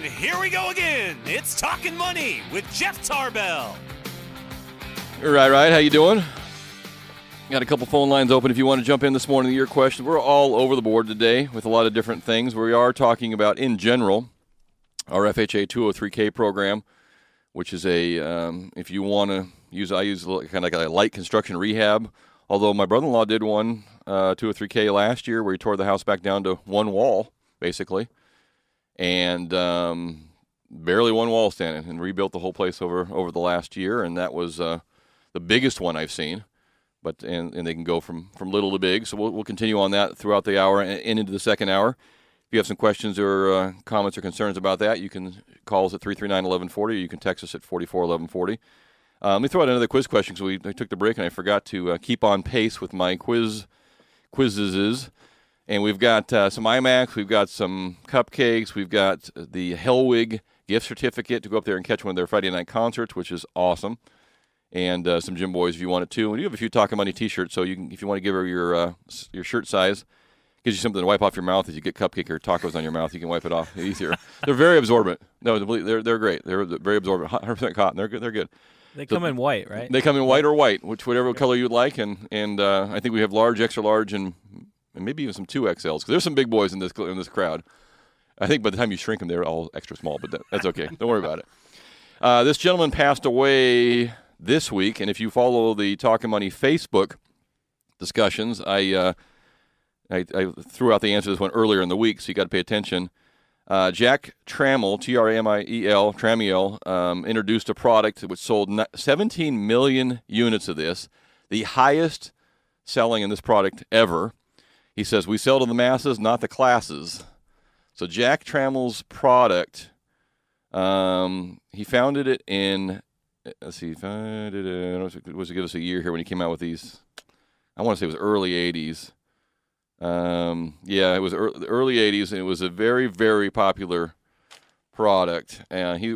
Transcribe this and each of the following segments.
And here we go again. It's Talkin Money with Jeff Tarbell. Right. How you doing? Got a couple phone lines open if you want to jump in this morning to your question. We're all over the board today with a lot of different things. We are talking about, in general, our FHA 203K program, which is if you want to use, I use kind of like a light construction rehab. Although my brother-in-law did one 203K last year where he tore the house back down to one wall, basically, and barely one wall standing, and rebuilt the whole place over the last year, and that was the biggest one I've seen. But and they can go from little to big, so we'll continue on that throughout the hour and into the second hour. If you have some questions or comments or concerns about that, you can call us at 339-1140, or you can text us at 441140. Let me throw out another quiz question because I took the break and I forgot to keep on pace with my quizzes. And we've got some IMAX, we've got some cupcakes, we've got the Hellwig gift certificate to go up there and catch one of their Friday night concerts, which is awesome. And some Gym Boys if you want it too. And you have a few Talkin Money T-shirts, so if you want to give her your shirt size, gives you something to wipe off your mouth as you get cupcake or tacos on your mouth. You can wipe it off easier. They're very absorbent. No, they're great. They're very absorbent. 100% cotton. They're good. They come in white, right? They come in white or white, whatever color you'd like. And I think we have large, extra large, and maybe even some 2XLs. Because there's some big boys in this crowd. I think by the time you shrink them, they're all extra small, but that's okay. Don't worry about it. This gentleman passed away this week, and if you follow the Talkin Money Facebook discussions, I threw out the answer to this one earlier in the week, so you got to pay attention. Jack Tramel, Tramiel, Tramiel, introduced a product which sold 17 million units of this, the highest selling in this product ever. He says, we sell to the masses, not the classes. So Jack Tramel's product, he founded it in, let's see, was it give us a year here when he came out with these? I want to say it was early 80s. It was the early 80s, and it was a very, very popular product. And he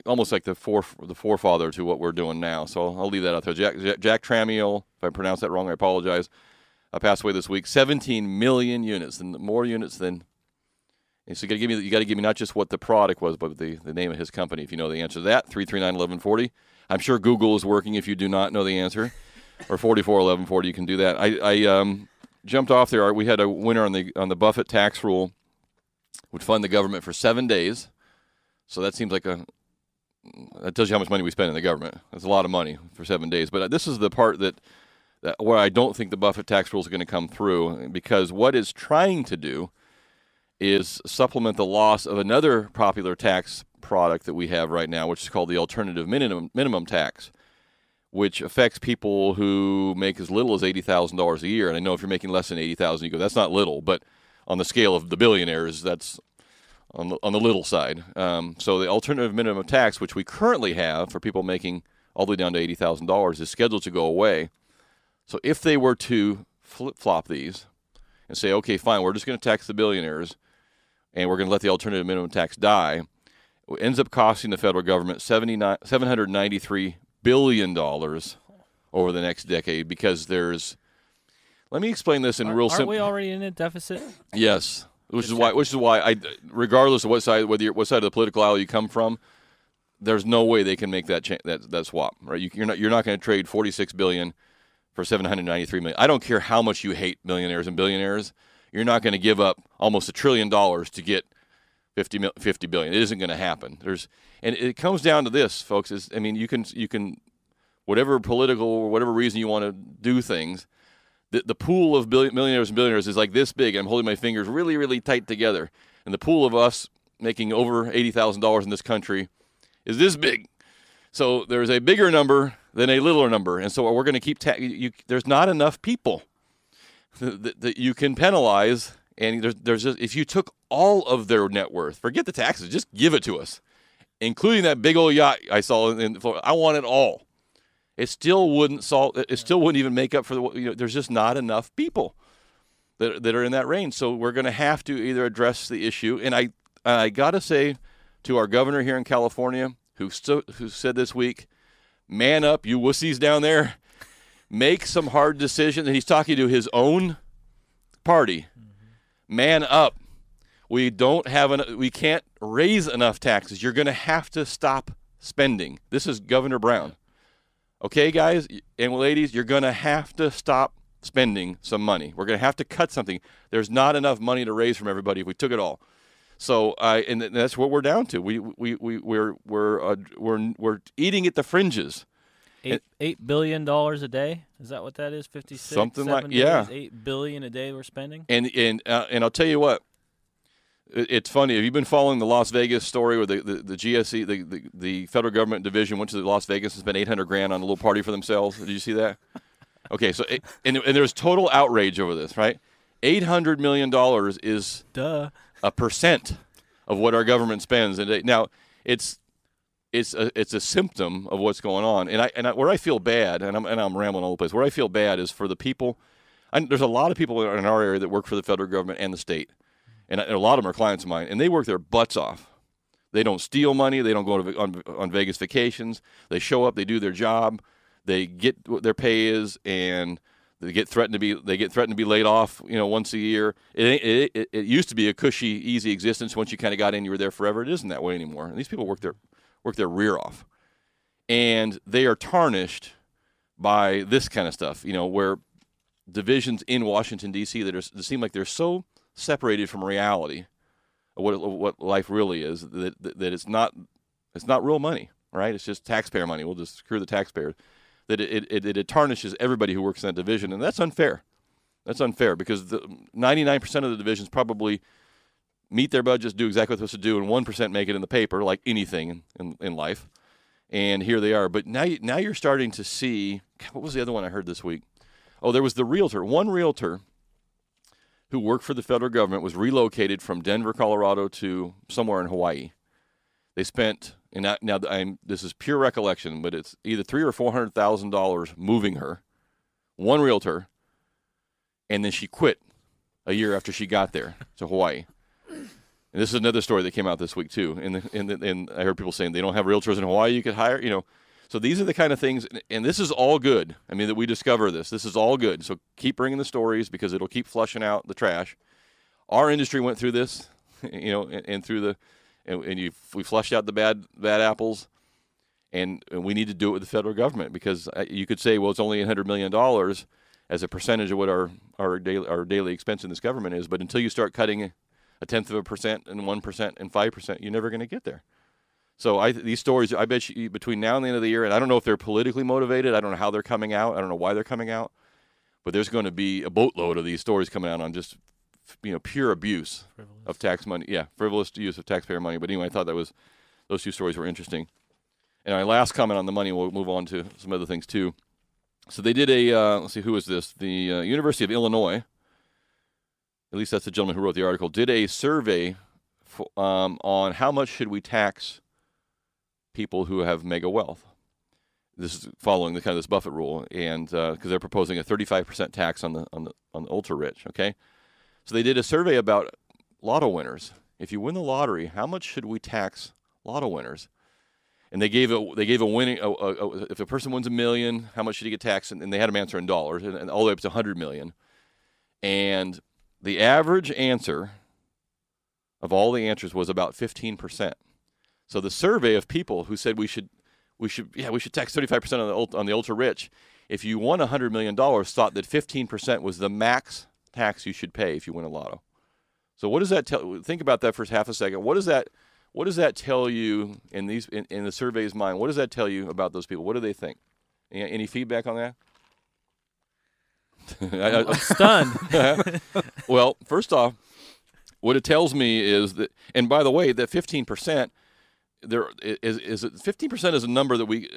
almost like the forefather to what we're doing now. So I'll leave that out there. Jack Tramiel, if I pronounced that wrong, I apologize. Passed away this week. 17 million units, and more units than. And so you got to give me not just what the product was, but the name of his company. If you know the answer to that, 339-1140. I'm sure Google is working. If you do not know the answer, or 441140, you can do that. I jumped off there. We had a winner on the Buffett tax rule, would fund the government for 7 days. So that seems like that tells you how much money we spend in the government. That's a lot of money for 7 days. But this is the part that where I don't think the Buffett tax rules are going to come through, because what it's trying to do is supplement the loss of another popular tax product that we have right now, which is called the alternative minimum tax, which affects people who make as little as $80,000 a year. And I know if you're making less than $80,000, you go, that's not little, but on the scale of the billionaires, that's on the little side. So the alternative minimum tax, which we currently have for people making all the way down to $80,000, is scheduled to go away. So if they were to flip-flop these and say, okay, fine, we're just going to tax the billionaires, and we're going to let the alternative minimum tax die, it ends up costing the federal government $793 billion over the next decade, because there's. Let me explain this in real simple. Aren't we already in a deficit? Yes, which is why I, regardless of what side of the political aisle you come from, there's no way they can make that swap. Right? You're not going to trade $46 billion for $793 million. I don't care how much you hate millionaires and billionaires. You're not going to give up almost $1 trillion to get $50 billion. It isn't going to happen. And it comes down to this, folks. You can, whatever political or whatever reason you want to do things, the pool of millionaires and billionaires is like this big. I'm holding my fingers really, really tight together. And the pool of us making over $80,000 in this country is this big. So there's a bigger number than a littler number. And so we're going to keep there's not enough people that you can penalize. And there's just, if you took all of their net worth, forget the taxes, just give it to us, including that big old yacht I saw in Florida. I want it all. It still wouldn't solve. It still wouldn't even make up for the. There's just not enough people that are in that range. So we're going to have to either address the issue. And I got to say to our governor here in California, who said this week, man up, you wussies down there, make some hard decisions. And he's talking to his own party. Man up. we can't raise enough taxes. You're going to have to stop spending. This is Governor Brown. Okay, guys and ladies, you're going to have to stop spending some money. We're going to have to cut something. There's not enough money to raise from everybody if we took it all. So, and that's what we're down to. We're eating at the fringes. $8 billion a day. Is that what that is? 56, something like days, yeah. $8 billion a day we're spending. And I'll tell you what. It's funny. Have you been following the Las Vegas story where the GSE, the federal government division went to Las Vegas and spent $800,000 on a little party for themselves? Did you see that? Okay, so and there's total outrage over this, right? $800 million is a percent of what our government spends, and now it's a symptom of what's going on. And where I feel bad, and I'm rambling all the place. Where I feel bad is for the people. There's a lot of people in our area that work for the federal government and the state. And a lot of them are clients of mine, and they work their butts off. They don't steal money. They don't go on Vegas vacations. They show up. They do their job. They get what their pay is, and they get threatened to be laid off. Once a year. It used to be a cushy, easy existence. Once you kind of got in, you were there forever. It isn't that way anymore. And these people work their rear off, and they are tarnished by this kind of stuff. Where divisions in Washington D.C. that seem like they're so separated from reality of what life really is, that it's not real money, right? It's just taxpayer money. We'll just screw the taxpayers. That it tarnishes everybody who works in that division, and that's unfair. That's unfair because 99% of the divisions probably meet their budgets, do exactly what they're supposed to do, and 1% make it in the paper, like anything in life. And here they are. But now you're starting to see, what was the other one I heard this week? Oh, there was the realtor. One realtor who worked for the federal government was relocated from Denver, Colorado to somewhere in Hawaii. They spent, and now this is pure recollection, but it's either $300,000 or $400,000 moving her, one realtor, and then she quit a year after she got there to Hawaii. And this is another story that came out this week too. And I heard people saying they don't have realtors in Hawaii you could hire. So these are the kind of things, and this is all good. I mean, that we discover this. This is all good. So keep bringing the stories because it'll keep flushing out the trash. Our industry went through this, we flushed out the bad apples, and we need to do it with the federal government because you could say, well, it's only $800 million as a percentage of what our daily expense in this government is. But until you start cutting 0.1% and 1% and 5%, you're never going to get there. So these stories, I bet you between now and the end of the year, and I don't know if they're politically motivated. I don't know how they're coming out. I don't know why they're coming out. But there's going to be a boatload of these stories coming out on just pure abuse of tax money. Yeah, frivolous use of taxpayer money. But anyway, I thought those two stories were interesting. And my last comment on the money, we'll move on to some other things too. So they did let's see, who is this? The University of Illinois, at least that's the gentleman who wrote the article, did a survey on how much should we tax people who have mega wealth. This is following the kind of this Buffett rule, and because they're proposing a 35% tax on the ultra rich. Okay, so they did a survey about lotto winners. If you win the lottery, how much should we tax lotto winners? And they gave a winning. If a person wins $1 million, how much should he get taxed? And they had them answer in dollars, and all the way up to $100 million. And the average answer of all the answers was about 15%. So the survey of people who said we should tax 35% on the ultra rich, if you won $100 million, thought that 15% was the max tax you should pay if you win a lotto. So what does that tell? Think about that for half a second. What does that tell you in the survey's mind? What does that tell you about those people? What do they think? Any feedback on that? I'm stunned. Well, first off, what it tells me is that, and by the way, that 15%. There is 15% is a number that we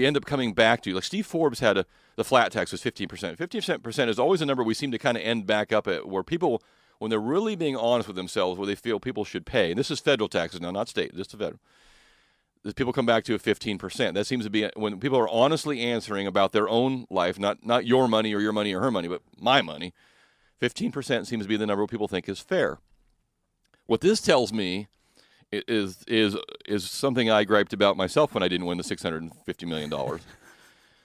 end up coming back to. Like Steve Forbes had the flat tax was 15%. 15% is always a number we seem to kind of end back up at, where people, when they're really being honest with themselves, where they feel people should pay. And this is federal taxes now, not state, just the federal. People come back to a 15%. That seems to be when people are honestly answering about their own life, not your money or her money, but my money. 15% seems to be the number people think is fair. What this tells me is something I griped about myself when I didn't win the $650 million,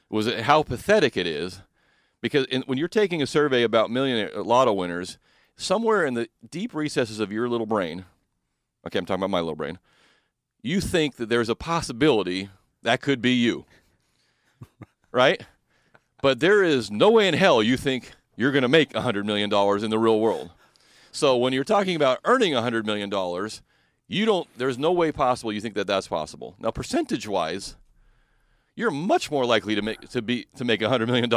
was how pathetic it is, because when you're taking a survey about lotto winners, somewhere in the deep recesses of your little brain, okay, I'm talking about my little brain, you think that there's a possibility that could be you, right? But there is no way in hell you think you're going to make $100 million in the real world. So when you're talking about earning $100 million, there's no way possible you think that that's possible. Now, percentage-wise, you're much more likely to make $100 million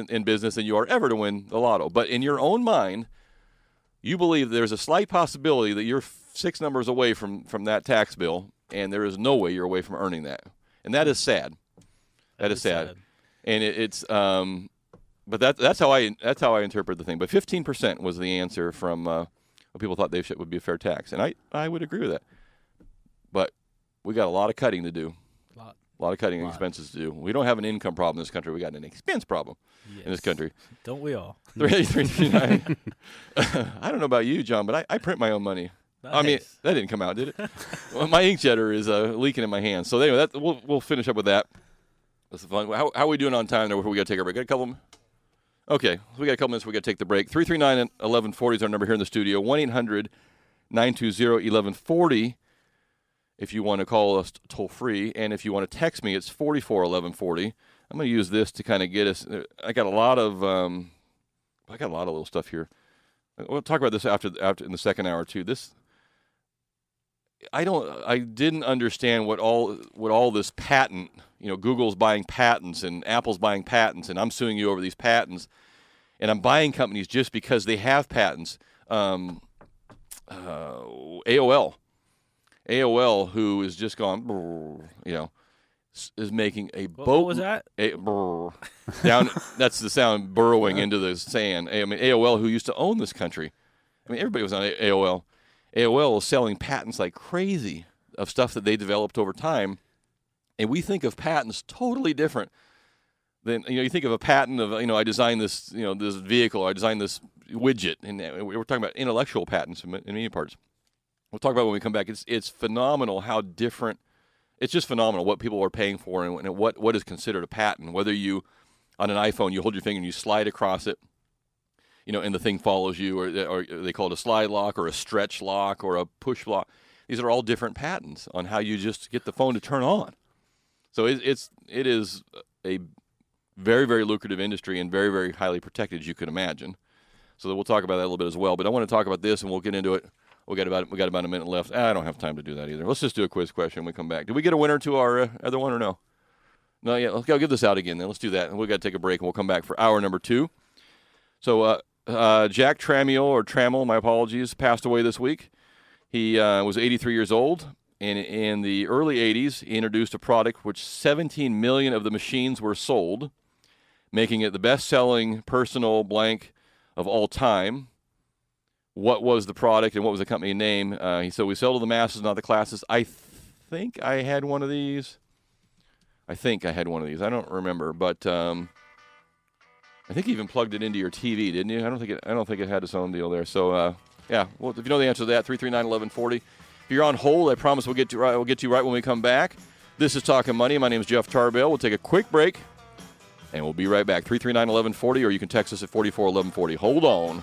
in business than you are ever to win the lotto. But in your own mind, you believe there's a slight possibility that you're 6 numbers away from that tax bill, and there is no way you're away from earning that. And that is sad. That is sad. And but that's how I interpret the thing. But 15% was the answer from what people thought would be a fair tax, and I would agree with that. But we got a lot of cutting to do. A lot of cutting expenses to do. We don't have an income problem in this country. We got an expense problem in this country. Don't we all? 339. I don't know about you, John, but I print my own money. Nice. I mean, that didn't come out, did it? Well, my inkjetter is leaking in my hands. So anyway, we'll finish up with that. That's fun. How are we doing on time there before we got to take our break? Got a couple of Okay, so we got a couple minutes. We got to take the break. 339-1140 is our number here in the studio. 1-800-920-1140 if you want to call us toll free, and if you want to text me, it's 441140. I'm going to use this to kind of get us. I got a lot of little stuff here. We'll talk about this after in the second hour too. I didn't understand what all this patent. Google's buying patents and Apple's buying patents, and I'm suing you over these patents, and I'm buying companies just because they have patents. AOL, who is just gone, is making a boat. What was that? Down. That's the sound burrowing into the sand. I mean, AOL, who used to own this country. I mean, everybody was on AOL. AOL is selling patents like crazy of stuff that they developed over time. And we think of patents totally different than, you think of a patent of, I designed this, this vehicle, I designed this widget. And we're talking about intellectual patents in many parts. We'll talk about when we come back. It's phenomenal how different, it's just phenomenal what people are paying for and what is considered a patent. Whether you, on an iPhone, you hold your finger and you slide across it, and the thing follows you, or they call it a slide lock or a stretch lock or a push lock. These are all different patents on how you just get the phone to turn on. So it is a very, very lucrative industry and very, very highly protected, as you can imagine. So we'll talk about that a little bit as well. But I want to talk about this, and we'll get into it. We got about a minute left. I don't have time to do that either. Let's just do a quiz question when we come back. Did we get a winner to our other one or no? No, yeah. I'll give this out again then. Let's do that. And we've got to take a break, and we'll come back for hour number 2. So Jack Trammell, my apologies, passed away this week. He was 83 years old. And in the early 80s, he introduced a product which 17 million of the machines were sold, making it the best-selling personal blank of all time. What was the product and what was the company name? So we sell to the masses, not the classes. I think I had one of these. I don't remember, but I think he even plugged it into your TV, didn't you? I don't think it had its own deal there. So yeah, well, if you know the answer to that, 339-1140. If you're on hold, I promise we'll get to you right when we come back. This is Talkin Money. My name is Jeff Tarbell. We'll take a quick break, and we'll be right back. 339-1140, or you can text us at 441140. Hold on.